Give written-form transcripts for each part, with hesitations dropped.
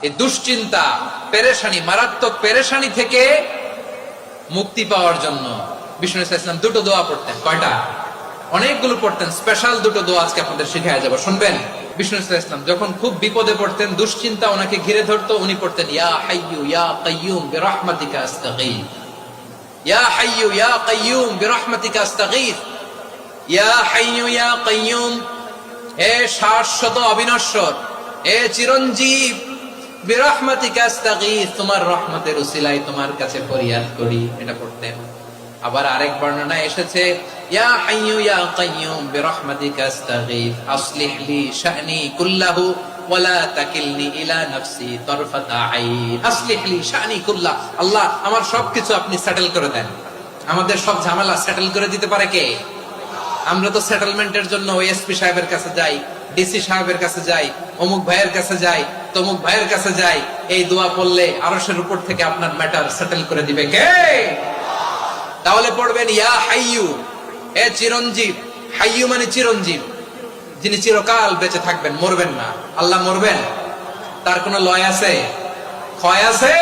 এই দুশ্চিন্তা, পেরেশানি, মারাত্মক পেরেশানি থেকে মুক্তি পাওয়ার জন্য বিষ্ণু ইসলাম দুটো দোয়া পড়তেন। কয়টা? অনেকগুলো পড়তেন। স্পেশাল দুটো দোয়া আজকে আপনাদের শিখায় যাব, শুনবেন। বিষ্ণু ইসলাম যখন খুব বিপদে পড়তেন, দুশ্চিন্তা ওনাকে ঘিরে ধরতো, উনি পড়তেন ইয়া হাইয়ু ইয়া কাইয়ুম বিরহমাতিকা আস্তাগীথ, ইয়া হাইয়ু ইয়া কাইয়ুম বিরহমাতিকা আস্তাগীথ, ইয়া হাইয়ু ইয়া কাইয়ুম, হে শাশ্বত অবিনশ্বর, হে চিরঞ্জীব, বিরহমাতিকা আস্তাগীথ, তোমার রহমতের উসিলায় তোমার কাছে ফরিয়াদ করি। এটা পড়তেন। আবার আরেক বর্ণনায় এসেছে ইয়া হাইয়ু ইয়া কাইয়ুম বিরহমাতিকা আস্তাগীথ আসলিহ লি শা'নি কুল্লাহু ওয়ালা তাকিলনি ইলা নাফসি তারফাতা আইন। আসলিহ লি শা'নি কুল্লাহ, আল্লাহ আমার সবকিছু আপনি সেটেল করে দেন। আমাদের সব ঝামেলা সেটেল করে দিতে পারে কে? আমরা তো সেটেলমেন্টের জন্য ওএসপি সাহেবের কাছে যাই, ডিসি সাহেবের কাছে যাই, অমুক ভাইয়ের কাছে যাই, তমুক ভাইয়ের কাছে যাই। এই দোয়া পড়লে আরশের উপর থেকে আপনার ম্যাটার সেটেল করে দিবে কে? তাহলে পড়বেন ইয়া হাইয়ু, হে চিরঞ্জীব। হাইয়ু মানে চিরঞ্জীব, যিনি চিরকাল বেঁচে থাকবেন, মরবেন না। আল্লাহ মরবেন? তার কোনো লয় আছে? ক্ষয় আছে?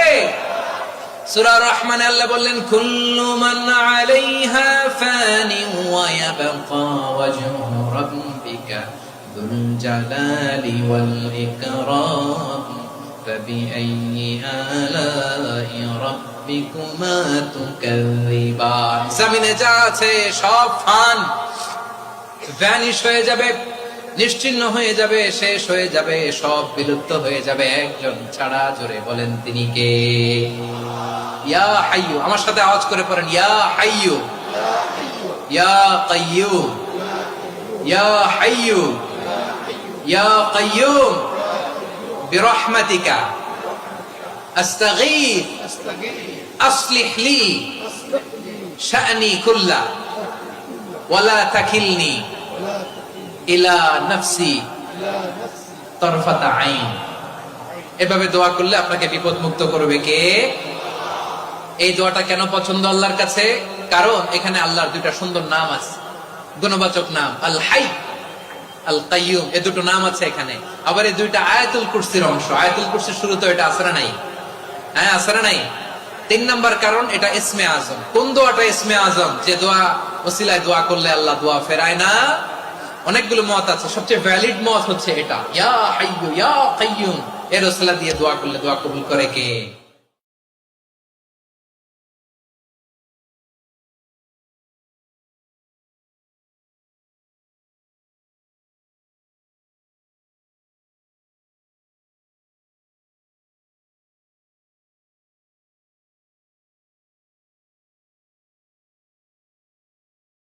সূরা রহমানে আল্লাহ বললেন কুল্লু মান আলাইহা ফানি ওয়া ইয়াবকা ওয়াজহু রাব্বিকা যুল জালালি ওয়াল ইকরাম ফাবিআইয়ি আলাই রাব্বিকুমা তুকাযযিবান। জমিনে যা আছে সব ফান, ভ্যানিশ হয়ে যাবে, নিশ্চিহ্ন হয়ে যাবে, শেষ হয়ে যাবে, সব বিলুপ্ত হয়ে যাবে, একজন ছাড়া। জোরে বলেন তিনি কে? ইয়া হাইয়ু। আমার সাথে আওয়াজ করে পড়েন ইয়া হাইয়ু ইয়া কাইয়ুম ইয়া হাইয়ু ইয়া কাইয়ুম বিরহমাতিকা আস্তাগীথ আসলিহ লি শা'নি কুল্লা ওয়ালা তাকিলনি ইলা নাফসি তারফাতা আইন। এভাবে দোয়া করলে আপনাকে বিপদ মুক্ত করবে কে? এই দোয়াটা কেন পছন্দ আল্লাহর কাছে? কারণ এখানে আল্লাহর দুইটা সুন্দর নাম আছে, গুণবাচক নাম, আল হাই, আল কাইয়ুম। এই দুটো নাম আছে এখানে। আবার এই দুইটা আয়াতুল কুরসির অংশ। আয়াতুল কুরসির শুরুতে এটা আছে না নাই? হ্যাঁ, আছে না নাই? 3 নাম্বার কারণ এটা ইসমে আজম। কোন দোয়াটা ইসমে আজম? যে দোয়া ওসিলায় দোয়া করলে আল্লাহ দোয়া ফেরায় না। অনেকগুলো মত আছে, সবচেয়ে ভ্যালিড মত হচ্ছে এটা, ইয়া হাইয়ু ইয়া কাইয়ুম। এর ওসিলা দিয়ে দোয়া করলে দোয়া কবুল করে কে?